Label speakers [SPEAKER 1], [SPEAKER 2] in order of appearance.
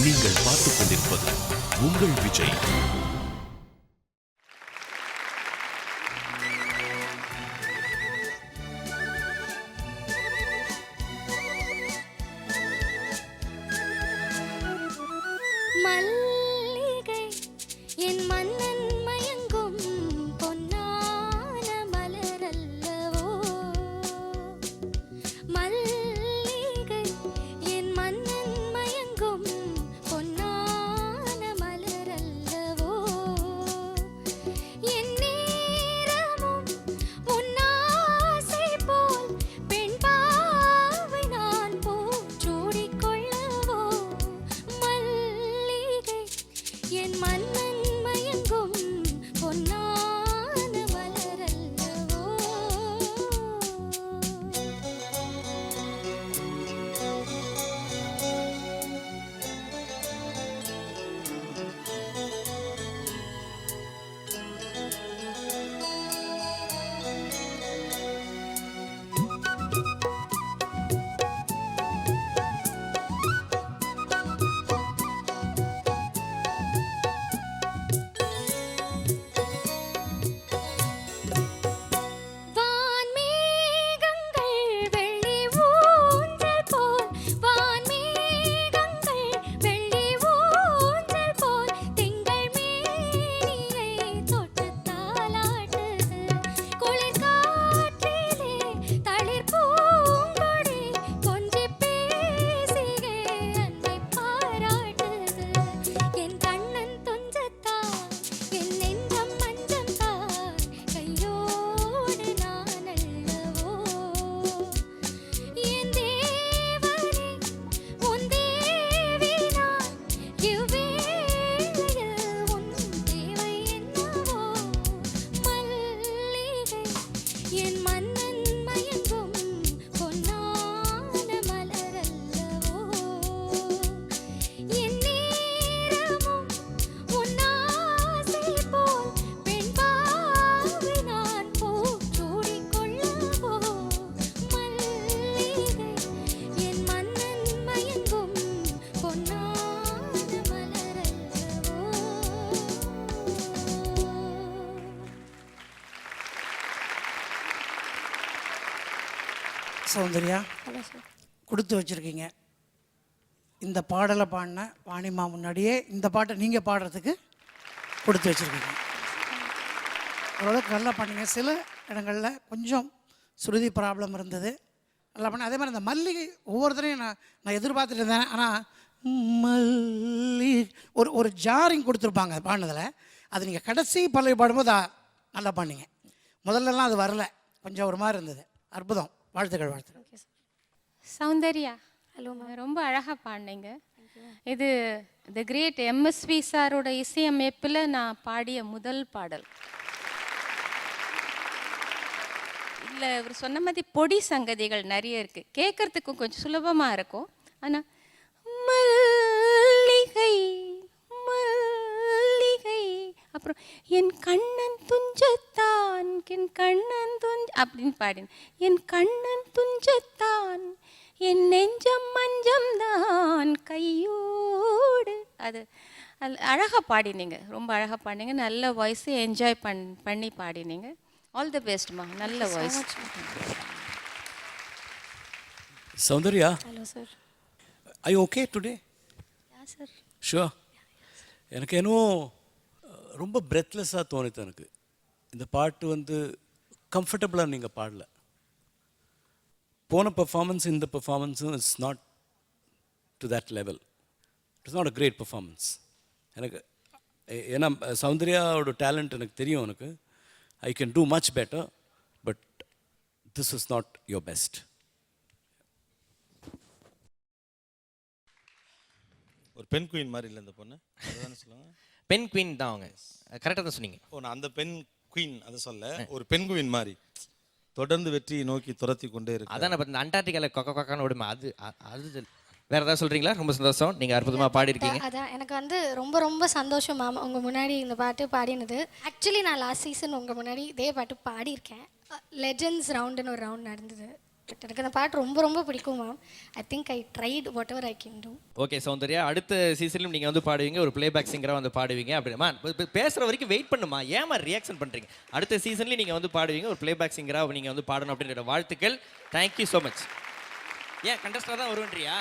[SPEAKER 1] நீங்கள் பார்த்துக் கொண்டிருப்பது உங்கள் விஜய்.
[SPEAKER 2] மல்லிகை என் மன்னன் மயங்கும் பொன்னான மலரல்லவோ. மல்லிகை என் மன்னன் மயங்கும் பொன்னான மலரல்லவோ. என் நேரமும் உன்னாசை போல் பெண் பாவை நான் பூச்சூடிக் கொள்ளவோ. மல்லிகை என் மன்னன் மயங்கும் பொன்னான மலரல்லவோ. வான்மேகங்கள் வெள்ளி ஊஞ்சல் போல், வான்மேகங்கள் வெள்ளி ஊஞ்சல் போல் திங்கள் மேனியை தொட்டுத் தாலாட்டுது. குளிர் காற்றிலே தளிர் பூங்கொடி கொஞ்சிப் பேசியே அன்பை பாராட்டுது. என் கண்ணன் துஞ்சத்தான் என் நெஞ்சம் மஞ்சம்தான் கையோடு நான் அல்லவோ. என் தேவனே உன் தேவி நான், இவ்வேளையில் உன் தேவை என்னவோ. மல்லிகை என் மன்னன் மயங்கும் பொன்னான மலரல்லவோ. என் நேரமும் உன்னாசை போல் பெண் பாவை நான் பூச்சூடிக் கொள்ளவோ. மல்லிகை என் மன்னன் மயங்கும் பொன்னான மலரல்லவோ.
[SPEAKER 3] Soundarya,
[SPEAKER 2] hello sir.
[SPEAKER 3] கொடுத்து வச்சுருக்கீங்க. இந்த பாடலை பாடின வாணிமா முன்னாடியே இந்த பாட்டை நீங்கள் பாடுறதுக்கு கொடுத்து வச்சுருக்கீங்க. ஓரளவுக்கு நல்லா பண்ணீங்க. சில இடங்களில் கொஞ்சம் சுருதி ப்ராப்ளம் இருந்தது, நல்லா பண்ண. அதே மாதிரி இந்த மல்லிகை ஒவ்வொருத்தரையும் நான் எதிர்பார்த்துட்டு இருந்தேன். ஆனால் மல்லி ஒரு ஜாரிங் கொடுத்துருப்பாங்க பாடினதில். அது நீங்கள் கடைசி பல்லவி பாடும்போது நல்லா பண்ணீங்க. முதல்லலாம் அது வரல, கொஞ்சம் ஒரு மாதிரி இருந்தது. அற்புதம். வாழ்த்துக்கள், வாழ்த்துக்கள்.
[SPEAKER 4] Soundarya,
[SPEAKER 2] hello ma'am.
[SPEAKER 4] ரொம்ப அழகாக பாடினீங்க. இது த கிரேட் எம்எஸ்வி சாரோட இசையமைப்பில் நான் பாடிய முதல் பாடல். இல்லை, இவர் சொன்ன மாதிரி பொடி சங்கதிகள் நிறைய இருக்குது, கேட்குறதுக்கும் கொஞ்சம் சுலபமாக இருக்கும். ஆனால் மல்லிகை மல்லிகை, அப்புறம் என் கண்ணன் துஞ்சத்தான் என் கண்ணன் அப்படின்னு பாடினேன். என் கண்ணன் துஞ்சத்தான் என் நெஞ்சம் மஞ்சம்தான் கையோடு. அது அழகாக பாடினீங்க, ரொம்ப அழகாக பாடினீங்க. நல்ல வாய்ஸு, என்ஜாய் பண்ணி பாடினீங்க. ஆல் தி பெஸ்ட்மா, நல்ல voice.
[SPEAKER 1] Saundarya,
[SPEAKER 2] hello sir.
[SPEAKER 1] are you okay today?
[SPEAKER 2] Yeah sir.
[SPEAKER 1] Sure. எனக்கு என்னவோ ரொம்ப பிரெத்லெஸ்ஸாக தோணுது. எனக்கு இந்த பாட்டு வந்து கம்ஃபர்டபுளாக நீங்கள் பாடல. போன பெர்ஃபார்மன்ஸ் இந்த பெர்ஃபார்மன்ஸும் it's not to that level. It's not a great performance. எனக்கு ஏன்னா சௌந்தர்யாவோட டேலண்ட் எனக்கு தெரியும். எனக்கு I can do much better, but this is not your best.
[SPEAKER 5] ஒரு பெண் குயின் மாதிரி இல்லை இந்த பொண்ணு, அதுதானே சொல்லுவாங்க.
[SPEAKER 6] பெண் குயின் தான் அவங்க, கரெக்டாக தான் சொன்னீங்க.
[SPEAKER 5] ஓ, நான் அந்த பெண் குயின் அதை சொல்ல, ஒரு பெண் குயின் மாதிரி தொடர்ந்து வெற்றியை நோக்கி துரத்தி கொண்டே இருக்கு.
[SPEAKER 6] அதான் நான் இந்த அண்டார்டிகாவில் கொக்க கொக்கான்னு விடுமா, அது அது வேறு ஏதாவது சொல்கிறீங்களா? ரொம்ப சந்தோஷம், நீங்கள் அற்புதமாக பாடியிருக்கீங்க.
[SPEAKER 2] அதான் எனக்கு வந்து ரொம்ப சந்தோஷம் மேம் உங்கள் முன்னாடி இந்த பாட்டு பாடினது. ஆக்சுவலி நான் லாஸ்ட் சீசன் உங்கள் முன்னாடி இதே பாட்டு பாடியிருக்கேன். லெஜெண்ட்ஸ் ரவுண்டுன்னு ஒரு ரவுண்ட் நடந்தது. பட் எனக்கு அந்த பாட்டு ரொம்ப ரொம்ப பிடிக்கும் ma'am. I think I tried whatever I can do.
[SPEAKER 6] Okay Soundarya, அடுத்த சீசன்லையும் நீங்கள் வந்து பாடுவீங்க, ஒரு ப்ளேபேக் சிங்கராக வந்து பாடுவீங்க. அப்படிமா பேசுகிற வரைக்கும் வெயிட் பண்ணுமா, ஏமா ரியாக்ஷன் பண்ணுறீங்க? அடுத்த சீசன்லேயும் நீங்கள் வந்து பாடுவீங்க, ஒரு ப்ளேபேக் சிங்கராக நீங்கள் வந்து பாடணும் அப்படின்ற வாழ்த்துக்கள். Thank you so much. ஏன் கண்டஸ்டாக தான் வருவன்றியா?